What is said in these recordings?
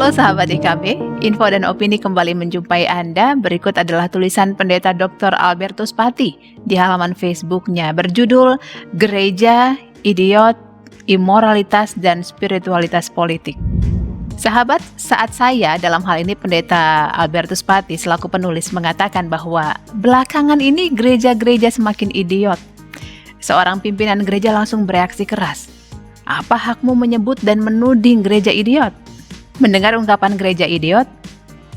Halo sahabat IKB, info dan opini kembali menjumpai Anda. Berikut adalah tulisan Pendeta Dr. Albertus Pati di halaman Facebooknya berjudul Gereja, Idiot, Imoralitas, dan Spiritualitas Politik. Sahabat, saat saya, dalam hal ini Pendeta Albertus Pati selaku penulis, mengatakan bahwa belakangan ini gereja-gereja semakin idiot, seorang pimpinan gereja langsung bereaksi keras. Apa hakmu menyebut dan menuding gereja idiot? Mendengar ungkapan gereja idiot,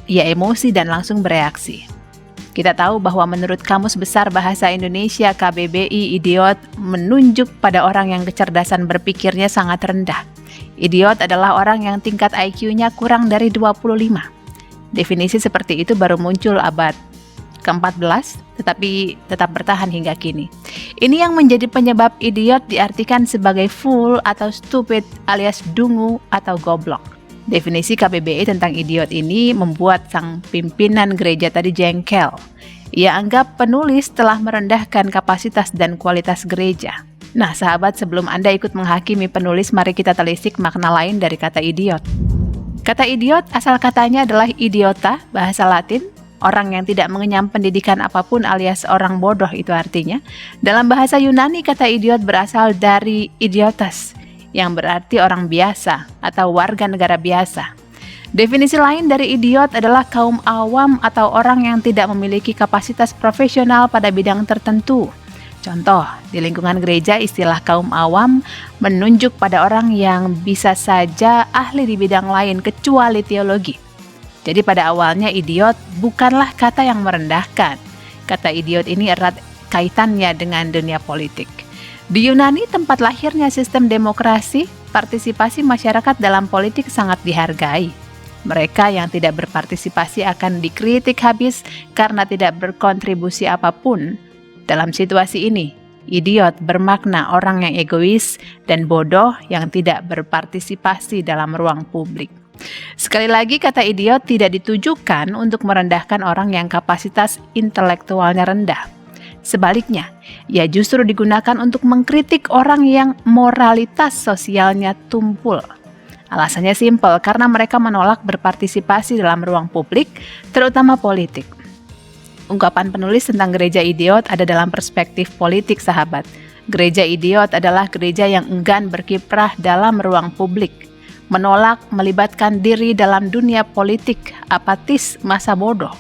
ia emosi dan langsung bereaksi. Kita tahu bahwa menurut Kamus Besar Bahasa Indonesia KBBI, idiot menunjuk pada orang yang kecerdasan berpikirnya sangat rendah. Idiot adalah orang yang tingkat IQ-nya kurang dari 25. Definisi seperti itu baru muncul abad ke-14, tetapi tetap bertahan hingga kini. Ini yang menjadi penyebab idiot diartikan sebagai fool atau stupid alias dungu atau goblok. Definisi KBBI tentang idiot ini membuat sang pimpinan gereja tadi jengkel. Ia anggap penulis telah merendahkan kapasitas dan kualitas gereja. Nah sahabat, sebelum Anda ikut menghakimi penulis, mari kita telisik makna lain dari kata idiot. Kata idiot asal katanya adalah idiota, bahasa Latin, orang yang tidak mengenyam pendidikan apapun alias orang bodoh itu artinya. Dalam bahasa Yunani kata idiot berasal dari idiotas, yang berarti orang biasa atau warga negara biasa. Definisi lain dari idiot adalah kaum awam atau orang yang tidak memiliki kapasitas profesional pada bidang tertentu. Contoh, di lingkungan gereja istilah kaum awam menunjuk pada orang yang bisa saja ahli di bidang lain kecuali teologi. Jadi pada awalnya idiot bukanlah kata yang merendahkan. Kata idiot ini erat kaitannya dengan dunia politik. Di Yunani, tempat lahirnya sistem demokrasi, partisipasi masyarakat dalam politik sangat dihargai. Mereka yang tidak berpartisipasi akan dikritik habis karena tidak berkontribusi apapun. Dalam situasi ini, idiot bermakna orang yang egois dan bodoh yang tidak berpartisipasi dalam ruang publik. Sekali lagi, kata idiot tidak ditujukan untuk merendahkan orang yang kapasitas intelektualnya rendah. Sebaliknya, ia justru digunakan untuk mengkritik orang yang moralitas sosialnya tumpul. Alasannya simpel, karena mereka menolak berpartisipasi dalam ruang publik, terutama politik. Ungkapan penulis tentang gereja idiot ada dalam perspektif politik, sahabat. Gereja idiot adalah gereja yang enggan berkiprah dalam ruang publik, menolak melibatkan diri dalam dunia politik, apatis, masa bodoh.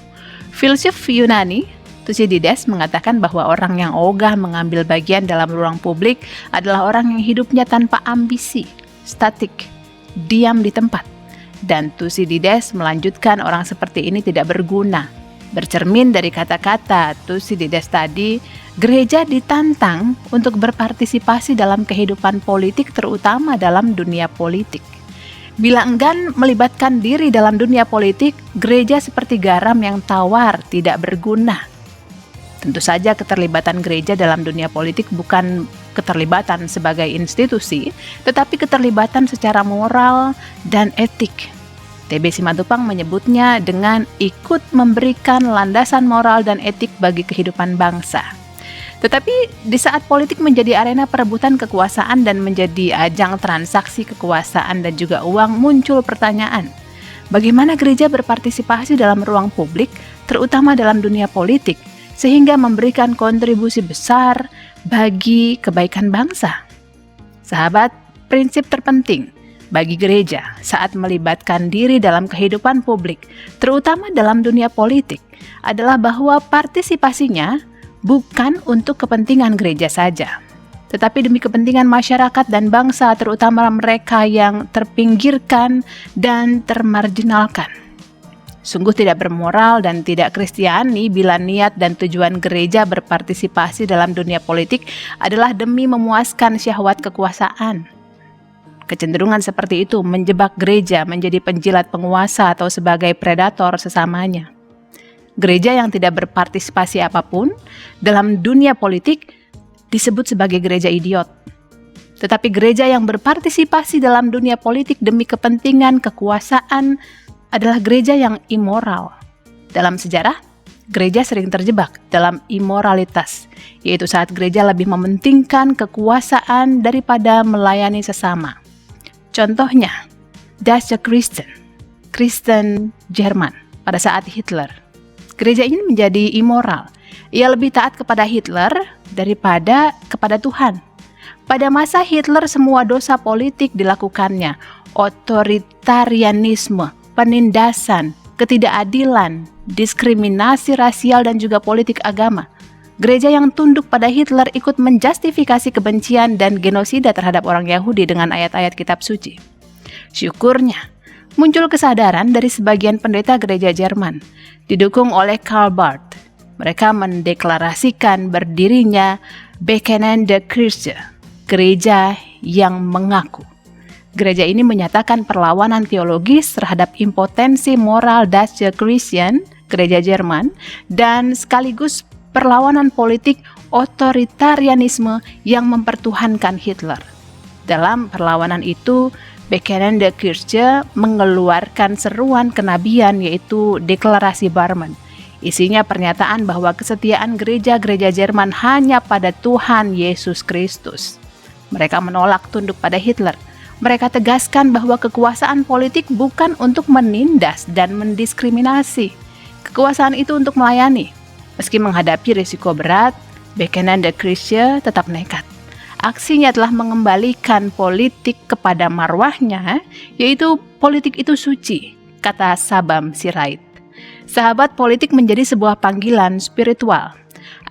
Filsuf Yunani Thucydides mengatakan bahwa orang yang ogah mengambil bagian dalam ruang publik adalah orang yang hidupnya tanpa ambisi, statik, diam di tempat. Dan Thucydides melanjutkan orang seperti ini tidak berguna. Bercermin dari kata-kata Thucydides tadi, gereja ditantang untuk berpartisipasi dalam kehidupan politik, terutama dalam dunia politik. Bila enggan melibatkan diri dalam dunia politik, gereja seperti garam yang tawar, tidak berguna. Tentu saja keterlibatan gereja dalam dunia politik bukan keterlibatan sebagai institusi, tetapi keterlibatan secara moral dan etik. TB Simatupang menyebutnya dengan ikut memberikan landasan moral dan etik bagi kehidupan bangsa. Tetapi di saat politik menjadi arena perebutan kekuasaan dan menjadi ajang transaksi kekuasaan dan juga uang, muncul pertanyaan, bagaimana gereja berpartisipasi dalam ruang publik, terutama dalam dunia politik, sehingga memberikan kontribusi besar bagi kebaikan bangsa? Sahabat, prinsip terpenting bagi gereja saat melibatkan diri dalam kehidupan publik, terutama dalam dunia politik, adalah bahwa partisipasinya bukan untuk kepentingan gereja saja, tetapi demi kepentingan masyarakat dan bangsa, terutama mereka yang terpinggirkan dan termarginalkan. Sungguh tidak bermoral dan tidak kristiani bila niat dan tujuan gereja berpartisipasi dalam dunia politik adalah demi memuaskan syahwat kekuasaan. Kecenderungan seperti itu menjebak gereja menjadi penjilat penguasa atau sebagai predator sesamanya. Gereja yang tidak berpartisipasi apapun dalam dunia politik disebut sebagai gereja idiot. Tetapi gereja yang berpartisipasi dalam dunia politik demi kepentingan kekuasaan adalah gereja yang immoral. Dalam sejarah, gereja sering terjebak dalam immoralitas, yaitu saat gereja lebih mementingkan kekuasaan daripada melayani sesama. Contohnya, Das Christen, Kristen Jerman pada saat Hitler. Gereja ini menjadi immoral. Ia lebih taat kepada Hitler daripada kepada Tuhan. Pada masa Hitler semua dosa politik dilakukannya, otoritarianisme, penindasan, ketidakadilan, diskriminasi rasial dan juga politik agama. Gereja yang tunduk pada Hitler ikut menjustifikasi kebencian dan genosida terhadap orang Yahudi dengan ayat-ayat kitab suci. Syukurnya, muncul kesadaran dari sebagian pendeta gereja Jerman, didukung oleh Karl Barth. Mereka mendeklarasikan berdirinya Bekennende Kirche, gereja yang mengaku. Gereja ini menyatakan perlawanan teologis terhadap impotensi moral Deutsche Christian, gereja Jerman, dan sekaligus perlawanan politik otoritarianisme yang mempertuhankan Hitler. Dalam perlawanan itu, Bekennende Kirche mengeluarkan seruan kenabian yaitu Deklarasi Barmen. Isinya pernyataan bahwa kesetiaan gereja-gereja Jerman hanya pada Tuhan Yesus Kristus. Mereka menolak tunduk pada Hitler. Mereka tegaskan bahwa kekuasaan politik bukan untuk menindas dan mendiskriminasi. Kekuasaan itu untuk melayani. Meski menghadapi risiko berat, Bekennende Kirche tetap nekat. Aksinya telah mengembalikan politik kepada marwahnya, yaitu politik itu suci, kata Sabam Sirait. Sahabat, politik menjadi sebuah panggilan spiritual.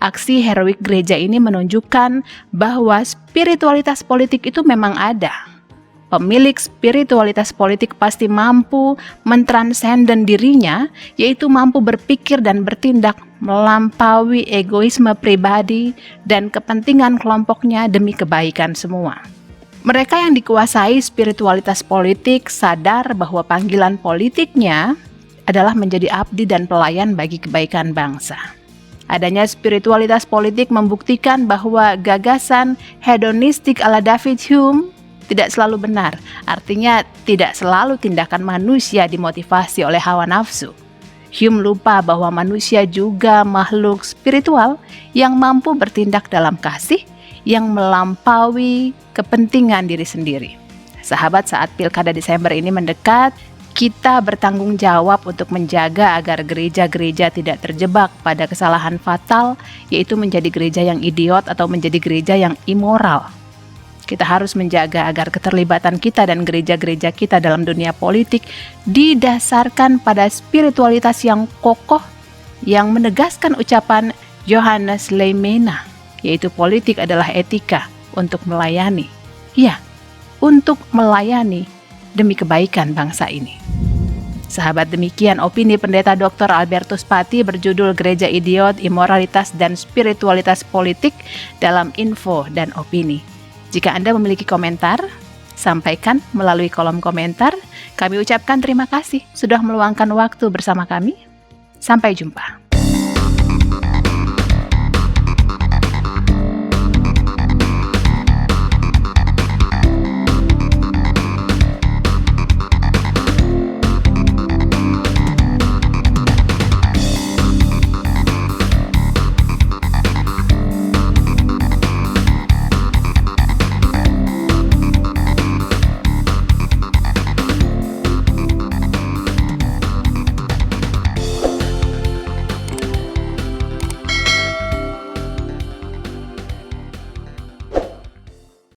Aksi heroik gereja ini menunjukkan bahwa spiritualitas politik itu memang ada. Pemilik spiritualitas politik pasti mampu mentransenden dirinya, yaitu mampu berpikir dan bertindak melampaui egoisme pribadi dan kepentingan kelompoknya demi kebaikan semua. Mereka yang dikuasai spiritualitas politik sadar bahwa panggilan politiknya adalah menjadi abdi dan pelayan bagi kebaikan bangsa. Adanya spiritualitas politik membuktikan bahwa gagasan hedonistik ala David Hume tidak selalu benar, artinya tidak selalu tindakan manusia dimotivasi oleh hawa nafsu. Hume lupa bahwa manusia juga makhluk spiritual yang mampu bertindak dalam kasih yang melampaui kepentingan diri sendiri. Sahabat, saat Pilkada Desember ini mendekat, kita bertanggung jawab untuk menjaga agar gereja-gereja tidak terjebak pada kesalahan fatal, yaitu menjadi gereja yang idiot atau menjadi gereja yang immoral. Kita harus menjaga agar keterlibatan kita dan gereja-gereja kita dalam dunia politik didasarkan pada spiritualitas yang kokoh yang menegaskan ucapan Johannes Leymena, yaitu politik adalah etika untuk melayani. Ya, untuk melayani demi kebaikan bangsa ini. Sahabat, demikian opini Pendeta Dr. Albertus Pati berjudul Gereja Idiot, Immoralitas dan Spiritualitas Politik dalam Info dan Opini. Jika Anda memiliki komentar, sampaikan melalui kolom komentar. Kami ucapkan terima kasih sudah meluangkan waktu bersama kami. Sampai jumpa.